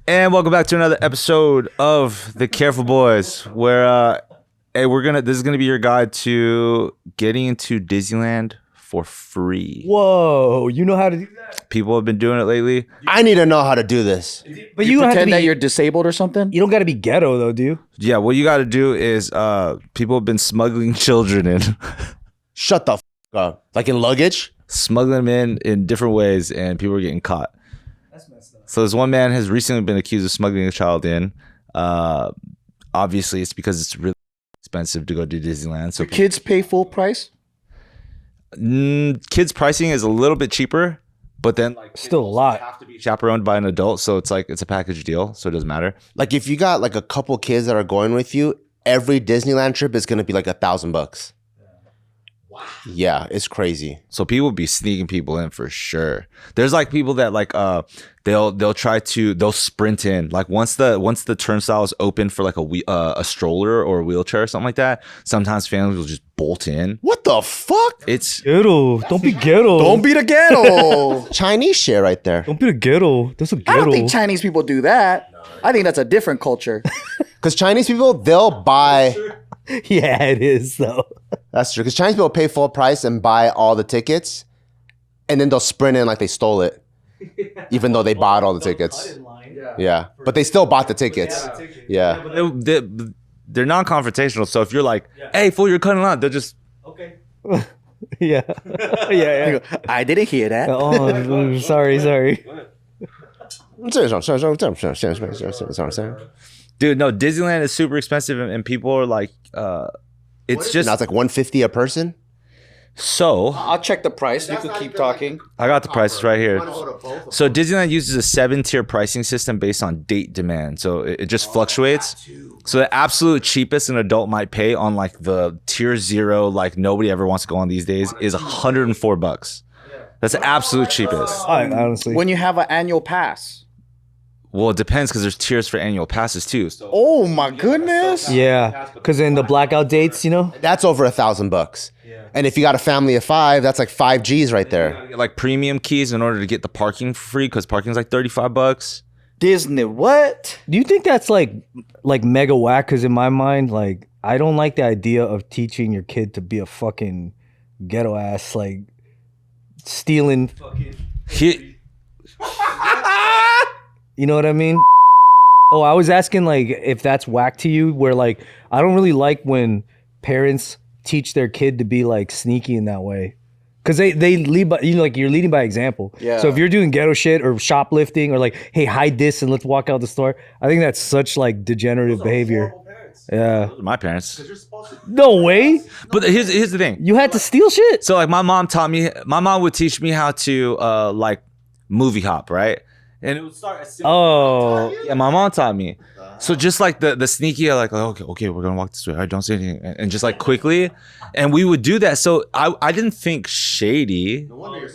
And welcome back to another episode of The Careful Boys, where this is gonna be your guide to getting into Disneyland for free. Whoa, you know how to do that? People have been doing it lately. I need to know how to do this. But You don't have to pretend be, that you're disabled or something? you don't got to be ghetto though, do you? Yeah, what you gotta do is people have been smuggling children in. Shut the f up. Like in luggage? Smuggling them in different ways, and people are getting caught. That's messed up. So this one man has recently been accused of smuggling a child in. Obviously, it's because it's really expensive to go to Disneyland. So Kids pay full price? kids pricing is a little bit cheaper, but then like Still a lot. have to be chaperoned by an adult, so it's a package deal, so it doesn't matter. Like if you got like a couple kids that are going with you, every Disneyland trip is gonna be like $1,000. Wow. Yeah, it's crazy. So people be sneaking people in for sure. There's like people that like they'll sprint in like once the turnstile is open for like a stroller or a wheelchair or something like that. Sometimes families will just bolt in. What the fuck? It's Ghetto. Don't be ghetto. Don't be the ghetto. Chinese shit right there. Don't be the ghetto. That's a I ghetto. don't think Chinese people do that. I think that's a different culture. Because Chinese people, they'll buy. Yeah, it is though. That's true. Because Chinese people pay full price and buy all the tickets, and then they'll sprint in like they stole it, even though they bought all the tickets. Yeah, but they still bought the tickets. Yeah. they're non-confrontational. So if you're like, "Hey, fool, you're cutting out," they'll just Yeah. Yeah. I didn't hear that. Oh, sorry. Dude, no, Disneyland is super expensive, and people are like, it's just Now it's like $150 a person. so. I'll check the price. You can keep talking. I got the prices right here. So Disneyland uses a 7-tier pricing system based on date demand. So it just fluctuates. So the absolute cheapest an adult might pay on like the tier 0, like nobody ever wants to go on these days, is $104. That's the absolute cheapest. Honestly. When you have an annual pass. Well, it depends because there's tiers for annual passes too. So Oh my goodness. Yeah, because in the blackout dates, you know. That's over $1,000. And if you got a family of 5, that's like 5 G's right there. get like premium keys in order to get the parking for free because parking's like $35. Disney, what? Do you think that's like mega whack? Because in my mind, like I don't like the idea of teaching your kid to be a fucking ghetto ass, like stealing. You know what I mean? Oh, I was asking like if that's whack to you, where like I don't really like when parents teach their kid to be like sneaky in that way. Cause they lead by, you know, like you're leading by example. Yeah. So if you're doing ghetto shit or shoplifting or like, hey, hide this and let's walk out the store, I think that's such like degenerative behavior. Yeah. My parents. No way. But here's the thing. You had to steal shit. So like my mom would teach me how to like movie hop, right? And it would start as simple. Oh. Yeah, my mom taught me. So just like the sneaky, like okay, we're gonna walk this way. All right, don't say anything, and just like quickly, and we would do that. So I didn't think shady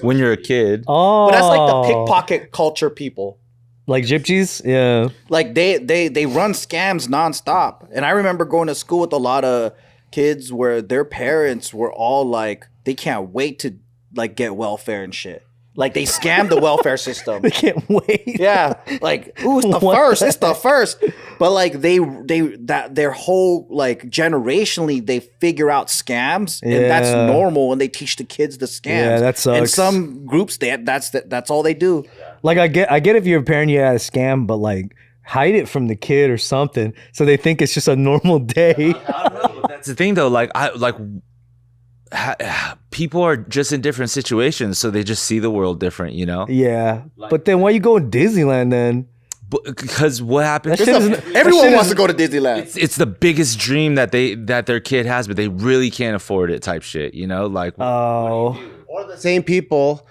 when you're a kid. Oh. But that's like the pickpocket culture people. Like gypsies? Yeah. Like they run scams nonstop. And I remember going to school with a lot of kids where their parents were all like, they can't wait to like get welfare and shit. Like they scammed the welfare system. I can't wait. Yeah, like ooh, it's the What first. the It's the first. But like their whole like generationally they figure out scams and that's Yeah. normal and they teach the kids the scams. Yeah, that sucks. And some groups that's all they do. Like I get if you're a parent, you had a scam, but like hide it from the kid or something so they think it's just a normal day. That's the thing though. Like people are just in different situations, so they just see the world different, you know. Yeah. But then why you go to Disneyland then? Because what happens? That shit is- Everyone wants to go to Disneyland. It's the biggest dream that their kid has, but they really can't afford it. Type shit, you know. Like Oh. Or the same people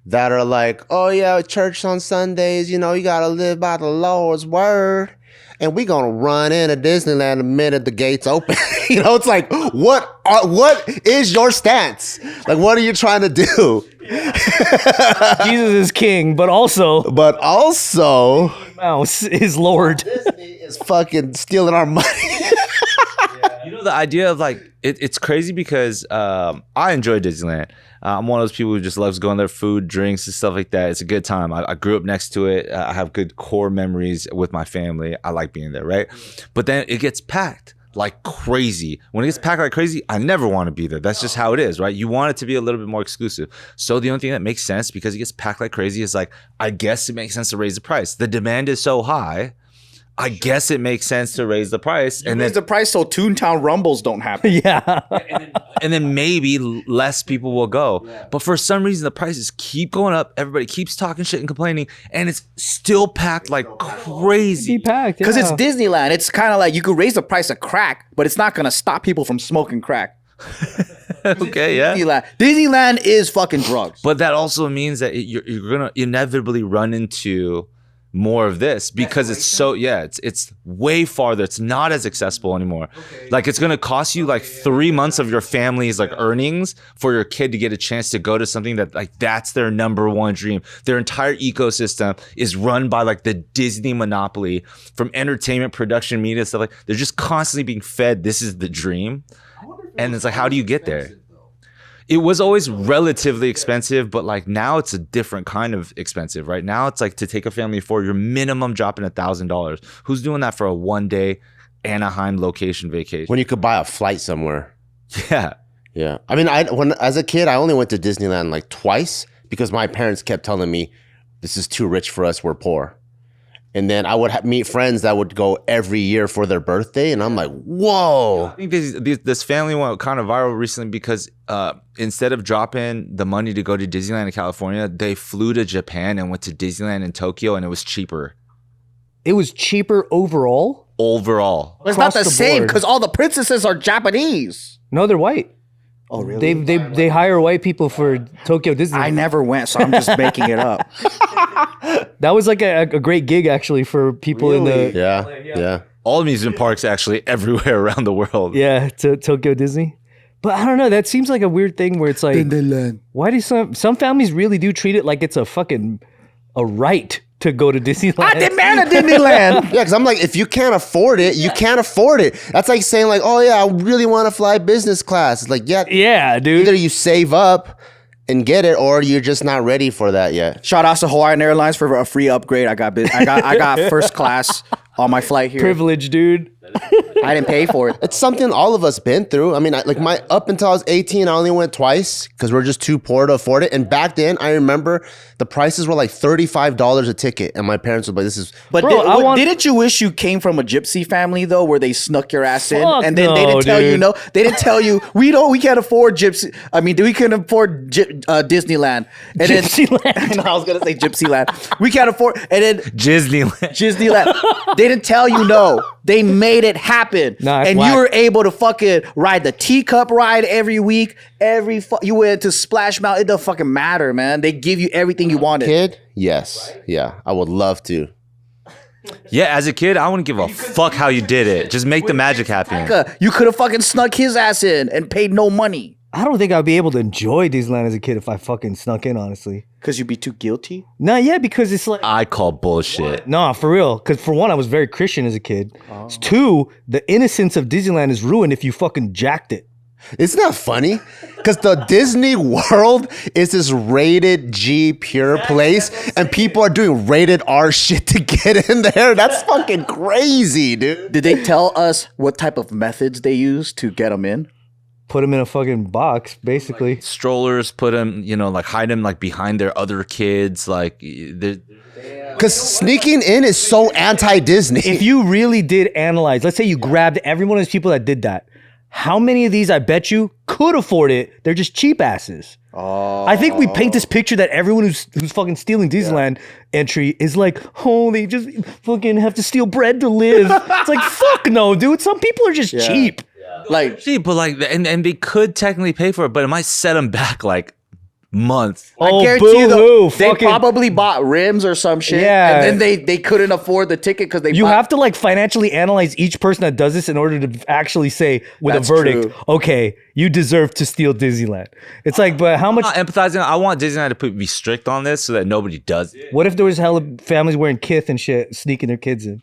that are like, oh yeah, church on Sundays, you know, you gotta live by the Lord's word. And we gonna run into Disneyland the minute the gates open. You know, it's like, what is your stance? Like, what are you trying to do? Jesus is king, but also Mouse Mouse is Lord. Disney is fucking stealing our money. You know, The idea of like it's crazy because I enjoy Disneyland. I'm one of those people who just loves going there, food, drinks, and stuff like that. It's a good time. I grew up next to it. I have good core memories with my family. I like being there, right? But then it gets packed like crazy. When it gets packed like crazy, I never want to be there. That's just how it is, right? You want it to be a little bit more exclusive. So the only thing that makes sense because it gets packed like crazy is like, I guess it makes sense to raise the price. The demand is so high. I guess it makes sense to raise the price. And raise the price so Toontown Rumbles don't happen. Yeah. and then maybe less people will go. Yeah. But for some reason, the prices keep going up. Everybody keeps talking shit and complaining. And it's still packed like crazy. Packed, because it's Disneyland. It's kind of like you could raise the price of crack, but it's not going to stop people from smoking crack. Okay, yeah. Disneyland is fucking drugs. But that also means that you're going to inevitably run into more of this because it's way farther. It's not as accessible anymore. Like it's gonna cost you like 3 months of your family's like earnings for your kid to get a chance to go to something that like that's their number one dream. Their entire ecosystem is run by like the Disney monopoly from entertainment, production, media, stuff like they're just constantly being fed. This is the dream, and it's like, how do you get there? It was always relatively expensive, but like now it's a different kind of expensive. Right now it's like to take a family for your minimum dropping $1,000. Who's doing that for a 1-day Anaheim location vacation? When you could buy a flight somewhere. Yeah. Yeah. I mean, when as a kid, I only went to Disneyland like twice because my parents kept telling me, this is too rich for us, we're poor. And then I would meet friends that would go every year for their birthday. And I'm like, whoa. I think this family went kind of viral recently because instead of dropping the money to go to Disneyland in California, they flew to Japan and went to Disneyland in Tokyo, and it was cheaper. It was cheaper overall? Overall. It's not the same because all the princesses are Japanese. No, they're white. Oh, really? They hire white people for Tokyo Disney. I never went, so I'm just making it up. That was like a great gig actually for people in the Yeah. All amusement parks actually everywhere around the world. Yeah, to Tokyo Disney. But I don't know, that seems like a weird thing where it's like, why do some families really do treat it like it's a right to go to Disneyland? I demand a Disneyland. Yeah, because I'm like, if you can't afford it, you can't afford it. That's like saying like, oh yeah, I really want to fly business class. It's like, yeah, dude. Either you save up and get it, or you're just not ready for that yet. Shout out to Hawaiian Airlines for a free upgrade. I got first class on my flight here. Privilege, dude. I didn't pay for it. It's something all of us been through. I mean, up until I was 18, I only went twice because we're just too poor to afford it. And back then, I remember the prices were like $35 a ticket, and my parents were like, "This is." But didn't you wish you came from a gypsy family though, where they snuck your ass in, and then they didn't tell you no? They didn't tell you we can't afford gypsy. I mean, we couldn't afford Disneyland. And Gypsyland. I was gonna say Gypsyland. We can't afford, and then Disneyland. They didn't tell you no. They made it happen. And you were able to fucking ride the teacup ride every week. You went to Splash Mountain. It doesn't fucking matter, man. They give you everything you wanted. Kid? Yes. Right? Yeah. I would love to. Yeah, as a kid, I wouldn't give a fuck how you did it. Just make the magic happen. You could have fucking snuck his ass in and paid no money. I don't think I'd be able to enjoy Disneyland as a kid if I fucking snuck in, honestly. Because you'd be too guilty? No, yeah, because it's like... I call bullshit. No, for real. Because for one, I was very Christian as a kid. Oh. Two, the innocence of Disneyland is ruined if you fucking jacked it. Isn't that funny? Because the Disney World is this rated G pure place, and people are doing rated R shit to get in there. That's fucking crazy, dude. Did they tell us what type of methods they use to get them in? Put them in a fucking box, basically. Like strollers, put them, like hide them like behind their other kids. Like, because sneaking in is so anti-Disney. If you really did analyze, let's say you grabbed every one of those people that did that, how many of these I bet you could afford it? They're just cheap asses. Oh. I think we paint this picture that everyone who's fucking stealing Disneyland entry is like, oh, they just fucking have to steal bread to live. It's like, fuck no, dude. Some people are just cheap. Like, see, but like, and they could technically pay for it, but it might set them back like months. I guarantee you, though, they probably bought rims or some shit, and then they couldn't afford the ticket because you have to like financially analyze each person that does this in order to actually say with a verdict, okay, you deserve to steal Disneyland. It's like, but how much? I'm not empathizing. I want Disneyland to be strict on this so that nobody does it. What if there was hella families wearing kith and shit, sneaking their kids in?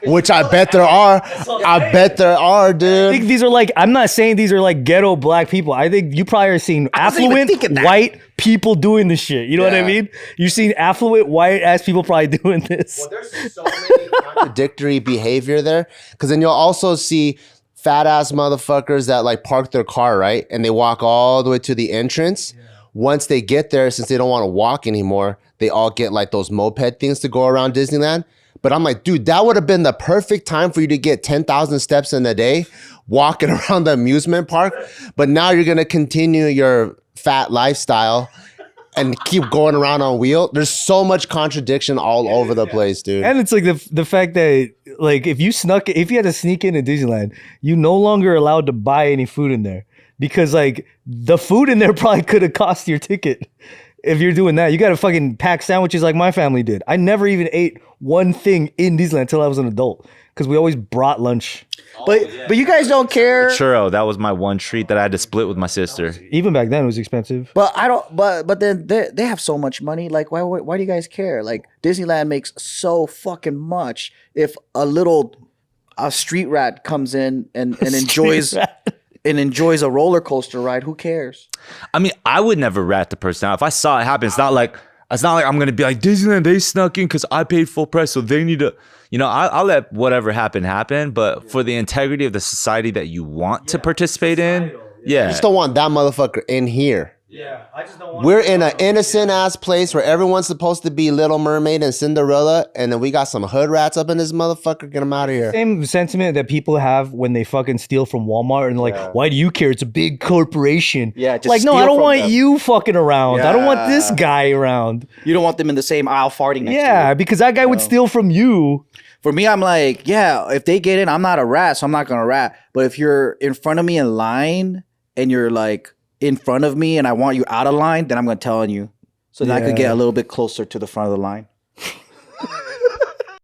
which I bet there are. I bet there are, I dude. think these are like, I'm not saying these are like ghetto black people. I think you probably are seeing affluent white people doing this shit. You know what I mean? You're seeing affluent white ass people probably doing this. Well, there's so many contradictory behavior there. Because then you'll also see fat ass motherfuckers that like park their car, right? And they walk all the way to the entrance. Yeah. Once they get there, since they don't want to walk anymore, they all get like those moped things to go around Disneyland. But I'm like, dude, that would have been the perfect time for you to get 10,000 steps in a day walking around the amusement park. But now you're going to continue your fat lifestyle and keep going around on wheel. There's so much contradiction all over the place, dude. And it's like the fact that like if you had to sneak into Disneyland, you no longer allowed to buy any food in there because like the food in there probably could have cost your ticket. If you're doing that, you got to fucking pack sandwiches like my family did. I never even ate one thing in Disneyland until I was an adult because we always brought lunch. But you guys don't care. Churro, that was my one treat that I had to split with my sister. Even back then, it was expensive. But I don't. But then they have so much money. Like why do you guys care? Like Disneyland makes so fucking much. If a street rat comes in and enjoys. And enjoys a roller coaster ride, who cares? I mean, I would never rat the person out. If I saw it happen, it's not like I'm gonna be like Disneyland, they snuck in because I paid full price, so they need to, I'll let whatever happen. But for the integrity of the society that you want to participate in, I just don't want that motherfucker in here. Yeah, I just don't want. We're in an innocent ass place where everyone's supposed to be Little Mermaid and Cinderella, and then we got some hood rats up in this motherfucker. Get them out of here. Same sentiment that people have when they fucking steal from Walmart and like, why do you care? It's a big corporation. Yeah, just like no, I steal don't from want them. you fucking around. I don't want this Yeah. guy around. You don't want them in the same aisle farting next to Yeah, you. because that guy would steal from you. For me, I'm like, yeah, if they get in, I'm not a rat, so I'm not gonna rat. But if you're in front of me in line and you're like in front of me and I want you out of line, then I'm gonna tell on you. So then I could get a little bit closer to the front of the line.